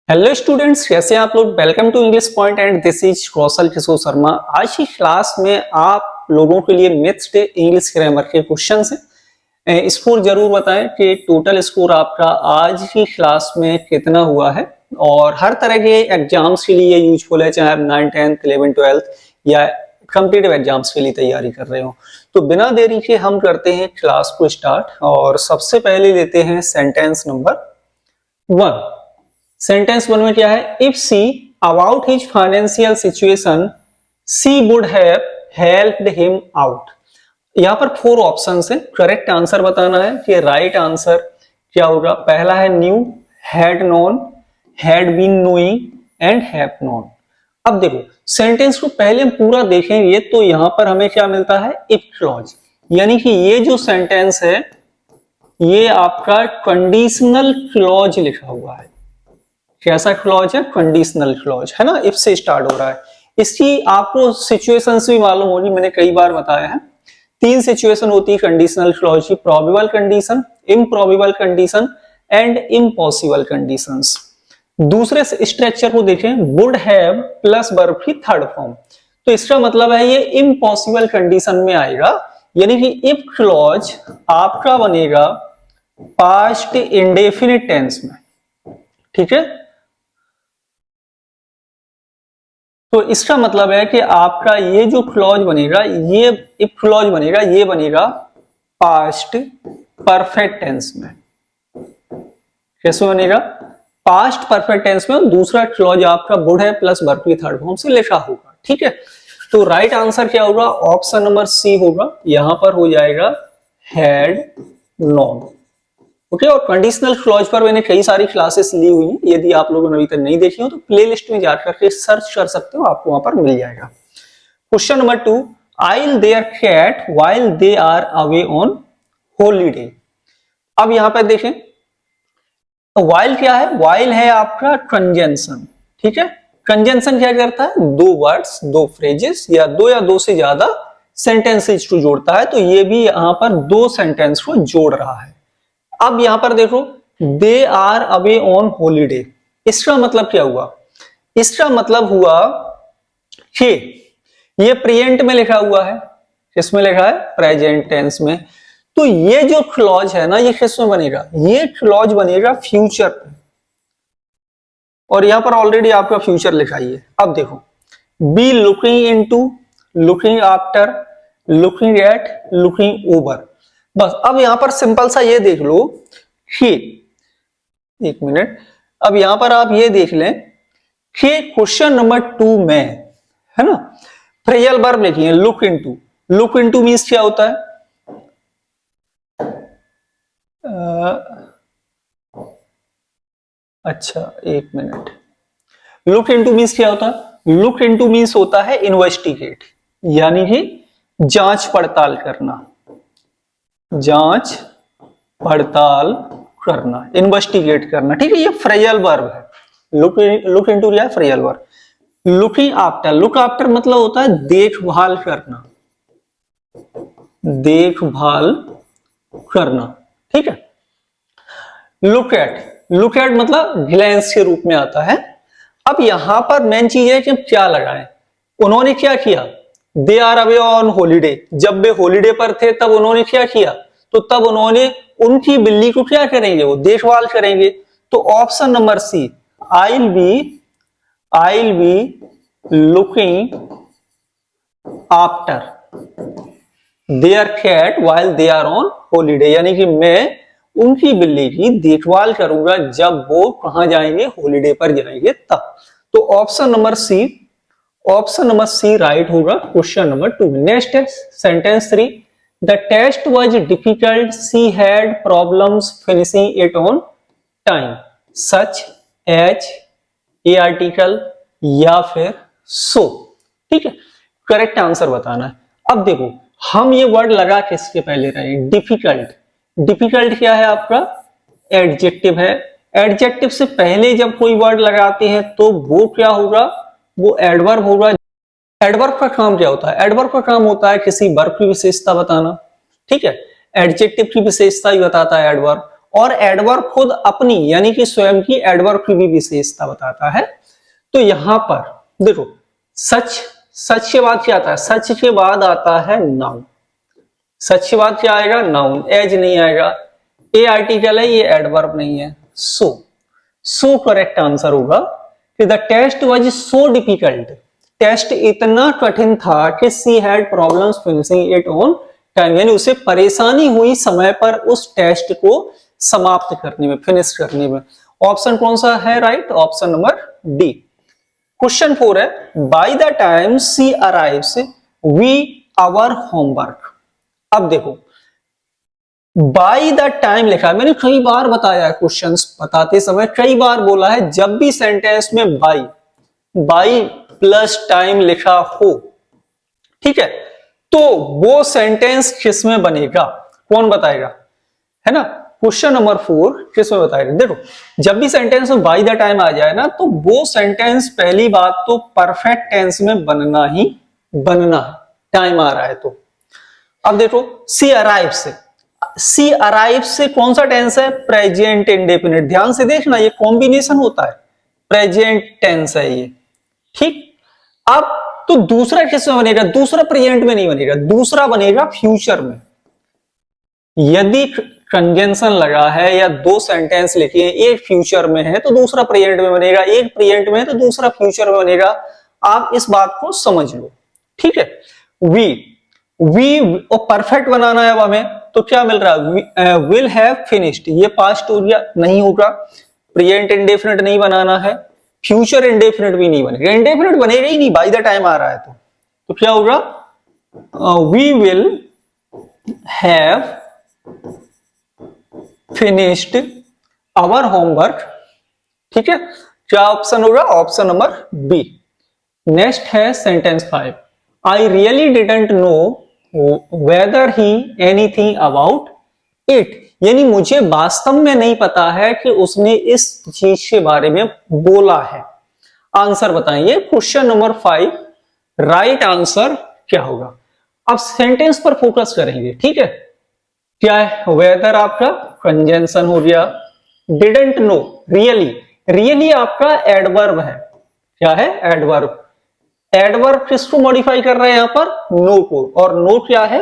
Hello students, कैसे हैं आप लोग। Welcome to English point and this is Kaushal Kishore Sharma. आज की क्लास में आप लोगों के लिए मैथ्स डे इंग्लिश ग्रामर के क्वेश्चन हैं। स्कोर जरूर बताएं कि टोटल स्कोर आपका आज की क्लास में कितना हुआ है, और हर तरह के एग्जाम्स के लिए यूजफुल है, चाहे आप 9th 10th 11th 12th या कॉम्पिटिटिव एग्जाम्स के लिए तैयारी कर रहे हो। तो बिना देरी के हम करते हैं क्लास को स्टार्ट, और सबसे पहले लेते हैं सेंटेंस नंबर 1। सेंटेंस 1 में क्या है? If she about his financial situation she would have helped him out. यहां पर 4 ऑप्शन है, करेक्ट आंसर बताना है कि राइट आंसर क्या होगा। पहला है knew, had known, had been knowing and have known. अब देखो सेंटेंस को पहले हम पूरा देखेंगे तो यहां पर हमें क्या मिलता है? इफ क्लॉज, यानी कि ये जो सेंटेंस है ये आपका कंडीशनल क्लॉज लिखा हुआ है। कैसा क्लॉज है? कंडीशनल क्लॉज है ना, इफ से स्टार्ट हो रहा है। इसकी आपको सिचुएशंस भी मालूम होगी, मैंने कई बार बताया है। 3 सिचुएशन होती है कंडीशनल क्लॉज की: probable condition, improbable condition and impossible conditions. दूसरे स्ट्रक्चर को देखें, वुड हैव प्लस वर्ब की थर्ड फॉर्म, तो इसका मतलब है ये इम्पॉसिबल कंडीशन में आएगा, यानी कि इफ क्लॉज आपका बनेगा पास्ट इंडेफिनिट टेंस में। ठीक है, तो इसका मतलब है कि आपका ये जो क्लॉज बनेगा, ये इफ क्लॉज बनेगा, ये बनेगा पास्ट परफेक्ट टेंस में। कैसे बनेगा? पास्ट परफेक्ट टेंस में। दूसरा क्लॉज आपका वुड है प्लस वर्ब की थर्ड फॉर्म से लिखा होगा। ठीक है, तो राइट आंसर क्या होगा? ऑप्शन नंबर सी होगा। यहां पर हो जाएगा हैड नोन। ओके, और कंडीशनल क्लॉज पर मैंने कई सारी क्लासेस ली हुई हैं, यदि आप लोगों ने अभी तक नहीं देखी हो तो प्लेलिस्ट में जाकर के सर्च कर सकते हो, आपको वहां पर मिल जाएगा। Question number 2, I'll their cat while they are away on holiday. अब यहां पर देखें, व्हाइल क्या है? व्हाइल है आपका कंजंक्शन। ठीक है, कंजंक्शन क्या करता है? 2 वर्ड्स, 2 फ्रेजेस या 2 से ज्यादा सेंटेंसेस को जोड़ता है, तो ये भी यहां पर 2 सेंटेंस को जोड़ रहा है। अब यहां पर देखो, they are away on holiday, इसका मतलब क्या हुआ? इसका मतलब हुआ कि ये प्रेजेंट में लिखा हुआ है। किसमें लिखा है? प्रेजेंट टेंस में। तो ये जो क्लॉज है ना, ये किसमें बनेगा? ये क्लॉज बनेगा फ्यूचर में, और यहां पर ऑलरेडी आपका फ्यूचर लिखा ही है। अब देखो, be looking into, looking after, looking at, looking over. बस अब यहां पर सिंपल सा ये देख लो कि, एक मिनट, अब यहां पर आप ये देख लें कि क्वेश्चन नंबर 2 में है ना फ्रेजल वर्ब लिखी है look into. Look into means क्या होता है? अच्छा एक मिनट, लुक इनटू मींस क्या होता है? लुक इनटू मींस होता है इन्वेस्टिगेट, यानी कि जांच पड़ताल करना। जांच पड़ताल करना, इन्वेस्टिगेट करना। ठीक है, ये फ्रेजल वर्ब है। लुक इनटू क्या है? Phrasal verb. Looking after, look after मतलब होता है देखभाल करना, देखभाल करना। ठीक है, लुक एट, लुक एट मतलब ग्लैंस के रूप में आता है। अब यहां पर मेन चीज है कि क्या लगाएं। उन्होंने क्या किया? They are away on holiday, जब वे हॉलीडे पर थे तब उन्होंने क्या किया? तो तब उन्होंने उनकी बिल्ली को क्या करेंगे? वो देखभाल करेंगे। तो option number C, I will be looking after their cat while they are on holiday, यानी कि मैं उनकी बिल्ली की देखभाल करूंगा जब वो कहां जाएंगे? हॉलीडे पर जाएंगे तब। तो ऑप्शन नंबर सी राइट होगा क्वेश्चन नंबर 2। नेक्स्ट है sentence 3, the test was difficult, she had problems finishing it on time, such as, a article या फिर सो। ठीक है, करेक्ट आंसर बताना है। अब देखो, हम ये वर्ड लगा किसके पहले रहे? डिफिकल्ट। डिफिकल्ट क्या है आपका? एडजेक्टिव है। एडजेक्टिव से पहले जब कोई वर्ड लगाते हैं तो वो क्या होगा? वो एडवर्ब होगा। एडवर्ब का काम क्या होता है? एडवर्ब का काम होता है किसी वर्ब की विशेषता बताना। ठीक है, एडजेक्टिव की विशेषता ही बताता है एडवर्ब, और एडवर्ब खुद अपनी यानी कि स्वयं की एडवर्ब की भी विशेषता बताता है। तो यहां पर देखो सच, सच के बाद क्या आता है, सच के बाद आता है नाउन। सच के बाद क्या आएगा, नाउन, एज नहीं आएगा। ए आर्टिकल है, ये एडवर्ब नहीं है। सो करेक्ट आंसर होगा कि the test was so difficult, test इतना कठिन था कि she had problems finishing it on time, यानी उसे परेशानी हुई समय पर उस टेस्ट को समाप्त करने में, फिनिश करने में। ऑप्शन कौन सा है right, option number D. Question 4 है, by the time she arrives we our homework. अब देखो बाय द टाइम लिखा है, मैंने कई बार बताया है, क्वेश्चंस बताते समय कई बार बोला है, जब भी सेंटेंस में बाय प्लस टाइम लिखा हो, ठीक है, तो वो सेंटेंस किस में बनेगा, कौन बताएगा, है ना। क्वेश्चन नंबर 4 किस में बताएगा, देखो जब भी सेंटेंस में बाय द टाइम आ जाए ना, तो वो सेंटेंस पहली बात तो परफेक्ट टेंस में बनना ही बनना है, टाइम आ रहा है तो। अब देखो सी अराइव से कौन सा टेंस है, प्रेजेंट इंडेफिनिट। ध्यान से देखना, ये कॉम्बिनेशन होता है, प्रेजेंट टेंस है ये, ठीक। अब तो दूसरा किस में बनेगा, दूसरा प्रेजेंट में नहीं बनेगा, दूसरा बनेगा फ्यूचर में। यदि कंजंक्शन लगा है या दो सेंटेंस लिखे हैं, एक फ्यूचर में है तो दूसरा प्रेजेंट में बनेगा, एक प्रेजेंट में है तो दूसरा फ्यूचर में बनेगा। आप इस बात को समझ लो, ठीक है। वी और परफेक्ट बनाना है अब हमें, तो क्या मिल रहा है, विल हैव फिनिश्ड, ये पास्ट हो गया, नहीं होगा। प्रेजेंट इंडेफिनिट नहीं बनाना है, फ्यूचर इंडेफिनिट भी नहीं बनेगा, इंडेफिनिट बनेगा ही नहीं, बाय द टाइम आ रहा है तो क्या होगा, we will have finished our homework, ठीक है। क्या ऑप्शन होगा, ऑप्शन नंबर बी। नेक्स्ट है sentence 5, I really didn't know whether he anything about it, यानी मुझे वास्तव में नहीं पता है कि उसने इस चीज के बारे में बोला है। आंसर बताइए, क्वेश्चन नंबर 5 राइट आंसर क्या होगा। अब सेंटेंस पर फोकस करेंगे, ठीक है। क्या है, वेदर आपका कंजंक्शन हो गया, डिडंट नो रियली आपका एडवर्ब है, क्या है, एडवर्ब। एडवर्ब किसको मॉडिफाई कर रहे हैं यहां पर, नो को, और नो क्या है,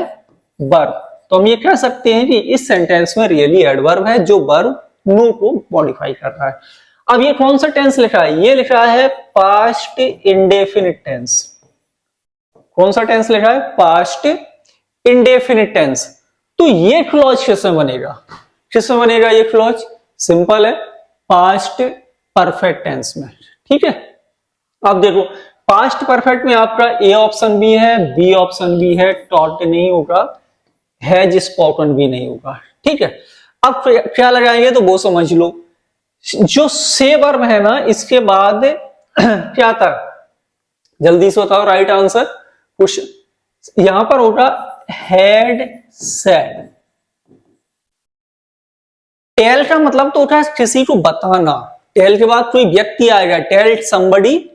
वर्ब। तो हम ये कह सकते हैं कि इस सेंटेंस में रियली एडवर्ब है जो वर्ब नो को मॉडिफाई कर रहा है। अब ये कौन सा टेंस लिखा है, ये लिखा है पास्ट इंडेफिनिट टेंस। कौन सा टेंस लिखा है, पास्ट इंडेफिनिट टेंस। तो ये क्लॉज किसमें बनेगा, किसमें बनेगा ये क्लॉज, सिंपल है, पास्ट परफेक्ट टेंस में, ठीक है। अब देखो पास्ट परफेक्ट में आपका ए ऑप्शन भी है, बी ऑप्शन भी है, टॉट नहीं होगा, हैज स्पोकन भी नहीं होगा, ठीक है। अब क्या लगाएंगे तो वो समझ लो, जो से वर्ब है ना, इसके बाद क्या था, जल्दी से बताओ राइट आंसर। कुछ यहां पर होगा हैड सेड। टेल का मतलब तो होता है किसी को बताना, टेल के बाद कोई व्यक्ति आएगा, टेल समबडी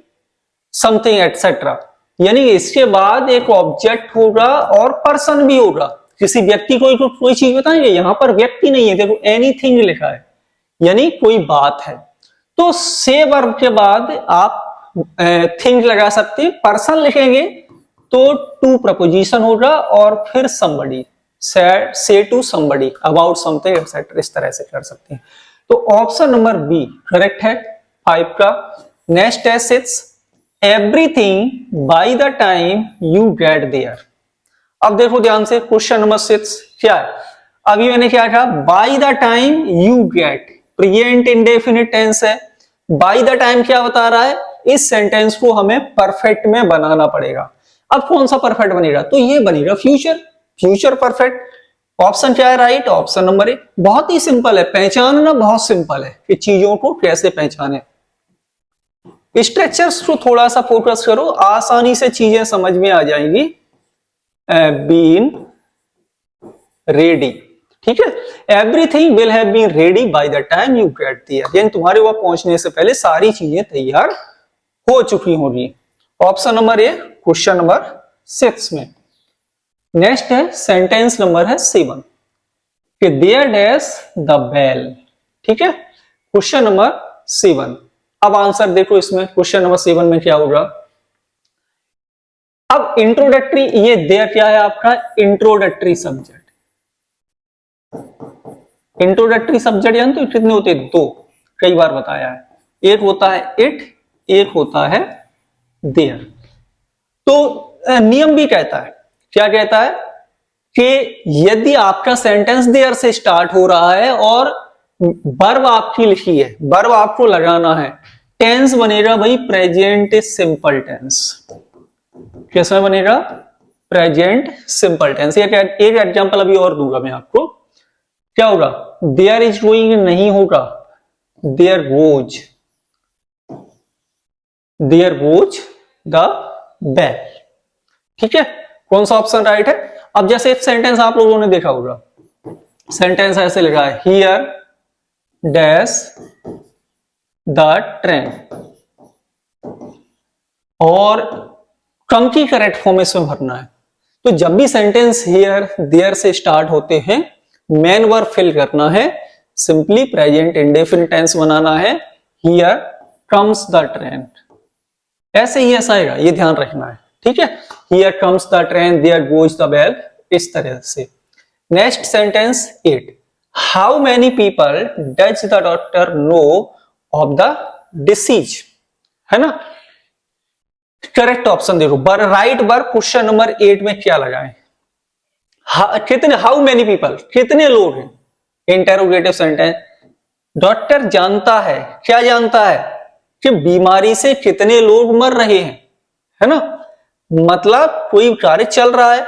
समथिंग एटसेट्रा, यानी इसके बाद एक ऑब्जेक्ट होगा और पर्सन भी होगा, किसी व्यक्ति को कोई चीज बताएंगे। यहां पर व्यक्ति नहीं है, देखो एनीथिंग लिखा है, यानी कोई बात है। तो से वर्ब के बाद आप थिंग लगा सकते हैं, पर्सन लिखेंगे तो टू प्रपोजिशन होगा और फिर somebody, say to somebody about something etcetera, इस तरह से कर सकते हैं। तो ऑप्शन नंबर बी करेक्ट है 5 का। नेक्स्ट है 6, everything by the time you get there. अब देखो ध्यान से, क्वेश्चन नंबर 6 क्या है, अभी मैंने क्या कहा, by the time you get, present indefinite tense है, बाय द टाइम क्या बता रहा है, इस सेंटेंस को हमें परफेक्ट में बनाना पड़ेगा। अब कौन सा परफेक्ट बनेगा, तो ये बनेगा फ्यूचर परफेक्ट। ऑप्शन क्या है राइट, ऑप्शन नंबर ए। बहुत ही सिंपल है, पहचानना बहुत सिंपल है कि चीजों को कैसे पहचाने। स्ट्रक्चर्स को थोड़ा सा फोकस करो, आसानी से चीजें समझ में आ जाएंगी। बीन रेडी, ठीक है, everything will have been ready by the time you get there, यानी तुम्हारे वहां पहुंचने से पहले सारी चीजें तैयार हो चुकी होगी। ऑप्शन नंबर ए क्वेश्चन नंबर 6 में। नेक्स्ट है सेंटेंस नंबर है 7, कि देयर डैश द बेल। ठीक है, क्वेश्चन नंबर 7। अब आंसर देखो इसमें, क्वेश्चन नंबर 7 में क्या होगा। अब इंट्रोडक्टरी, ये देयर क्या है आपका इंट्रोडक्टरी सब्जेक्ट। इंट्रोडक्टरी सब्जेक्ट जानते हो कितने होते हैं? 2, कई बार बताया है। एक होता है इट, एक होता है देयर। तो नियम भी कहता है, क्या कहता है कि यदि आपका सेंटेंस देयर से स्टार्ट हो रहा है और वर्ब आपकी लिखी है, वर्ब आपको लगाना है, टेंस बनेगा भाई प्रेजेंट सिंपल टेंस। कैसा बनेगा? Present simple tense. एक एग्जांपल अभी और दूंगा मैं आपको। क्या होगा? देयर इज गोइंग नहीं होगा, देयर वोज द बेल। ठीक है, कौन सा ऑप्शन राइट है? अब जैसे एक सेंटेंस आप लोगों ने देखा होगा, सेंटेंस ऐसे लिखा है हियर डैश द ट्रेन, और कम की करेक्ट फॉर्म इसमें भरना है। तो जब भी सेंटेंस हियर देयर से स्टार्ट होते हैं, मेन वर्ब फिल करना है, सिंपली प्रेजेंट इंडेफिनिट टेंस बनाना है, हियर कम्स द ट्रेन। ऐसे ही ऐसा आएगा, ये ध्यान रखना है। ठीक है, here comes the train, there goes the bell, इस तरह से। Next sentence 8, how many people does the doctor know of the disease, है ना। करेक्ट ऑप्शन देखो, राइट वर्ब क्वेश्चन नंबर 8 में क्या लगाएं? कितने, हाउ मेनी पीपल, कितने लोग हैं, इंटेरोगेटिव सेंटेंस। डॉक्टर जानता है, क्या जानता है? कि बीमारी से कितने लोग मर रहे हैं, है ना। मतलब कोई कार्य चल रहा है,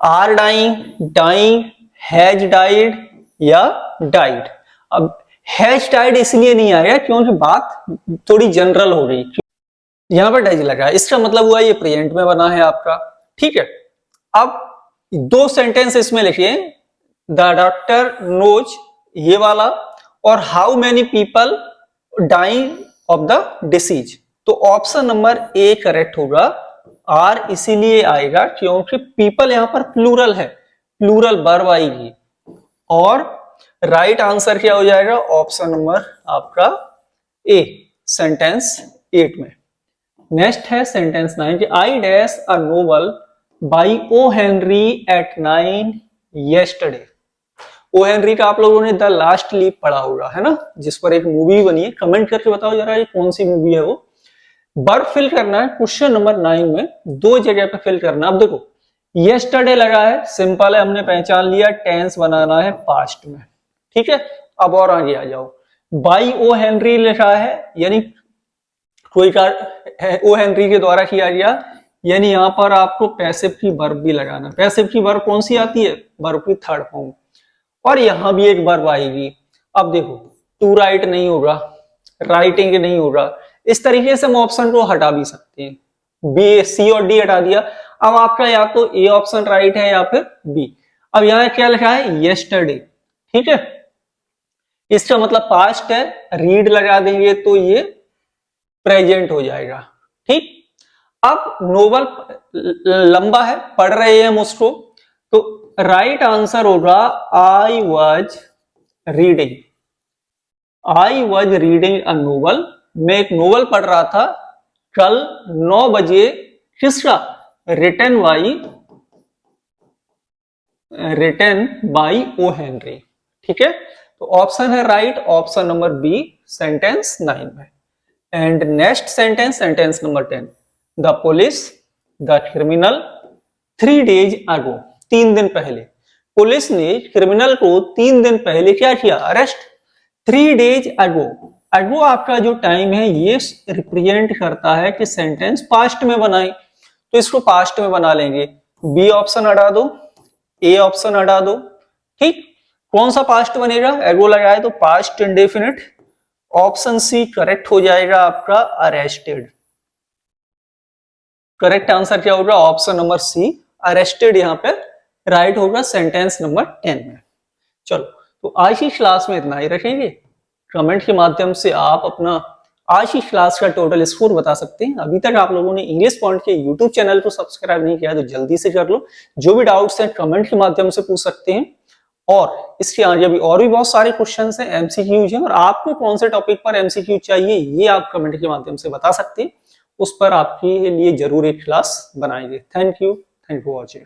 are dying, dying, has died या डाइड। अब हैज डाइड इसलिए नहीं आया क्योंकि बात थोड़ी जनरल हो रही, यहां पर डैज लगा है, इसका मतलब हुआ ये प्रेजेंट में बना है आपका। ठीक है, अब 2 सेंटेंस इसमें लिखिए, द डॉक्टर नोज ये वाला, और how many people dying of the disease. तो ऑप्शन नंबर ए करेक्ट होगा। आर इसीलिए आएगा क्योंकि पीपल यहां पर प्लूरल है, प्लूरल वर्ब आएगी। और राइट आंसर क्या हो जाएगा? ऑप्शन नंबर आपका ए, सेंटेंस 8 में। नेक्स्ट है sentence 9, I dash a novel by O Henry at 9 yesterday. O Henry का आप लोगों ने द लास्ट लीप पढ़ा होगा, है ना, जिस पर एक मूवी बनी है। कमेंट करके बताओ जरा ये कौन सी मूवी है वो। वर्ब फिल करना है क्वेश्चन नंबर 9 में, 2 जगह पे फिल करना। अब देखो येस्टरडे लगा है, सिंपल है, हमने पहचान लिया, टेंस बनाना है पास्ट में। ठीक है, अब और आगे आ जाओ। बाई ओ हेनरी लिखा है, यानी कोई ओ हेनरी के द्वारा किया गया, यानी यहां पर आपको पैसिव की वर्ब भी लगाना। पैसिव की वर्ब कौन सी आती है? वर्ब की थर्ड फॉर्म। और यहां भी एक वर्ब आएगी। अब देखो टू राइट नहीं होगा, राइटिंग नहीं होगा, इस तरीके से हम ऑप्शन को हटा भी सकते हैं। बी, सी और डी हटा दिया। अब आपका या तो ए ऑप्शन राइट है या फिर बी। अब यहां क्या लिखा है? यस्टरडे। ठीक है, इसका मतलब पास्ट है, रीड लगा देंगे तो ये प्रेजेंट हो जाएगा। ठीक, अब नोवेल लंबा है, पढ़ रहे हैं हम उसको, तो राइट आंसर होगा I was reading. I was reading a novel, मैं एक नोवेल पढ़ रहा था कल 9 बजे। किसका? Written by O Henry. ठीक है, तो ऑप्शन है right, option number B, sentence 9 में। And next sentence, sentence number 10, the police the criminal 3 days ago, 3 दिन पहले। पुलिस ने क्रिमिनल को 3 दिन पहले क्या किया? अरेस्ट। 3 days ago, ago आपका जो टाइम है ये रिप्रेजेंट करता है कि सेंटेंस पास्ट में बनाए, तो इसको पास्ट में बना लेंगे। बी ऑप्शन हटा दो, ए ऑप्शन हटा दो। ठीक, कौन सा पास्ट बनेगा? एगो लगाए तो past indefinite. Option C correct हो जाएगा आपका, अरेस्टेड। करेक्ट आंसर क्या होगा? ऑप्शन नंबर सी, अरेस्टेड यहां पे राइट होगा, सेंटेंस नंबर 10 में। चलो, तो आज की क्लास में इतना ही रखेंगे। कमेंट के माध्यम से आप अपना आज की क्लास का टोटल स्कोर बता सकते हैं। अभी तक आप लोगों ने इंग्लिश पॉइंट के यूट्यूब चैनल को सब्सक्राइब नहीं किया तो जल्दी से कर लो। जो भी डाउट्स हैं कमेंट के माध्यम से पूछ सकते हैं। और इसके आगे भी और भी बहुत सारे क्वेश्चन हैं, एमसीक्यूज हैं, और आपको कौन से टॉपिक पर एमसीक्यू चाहिए ये आप कमेंट के माध्यम से बता सकते हैं, उस पर आपके लिए जरूर एक क्लास बनाएंगे। Thank you for watching.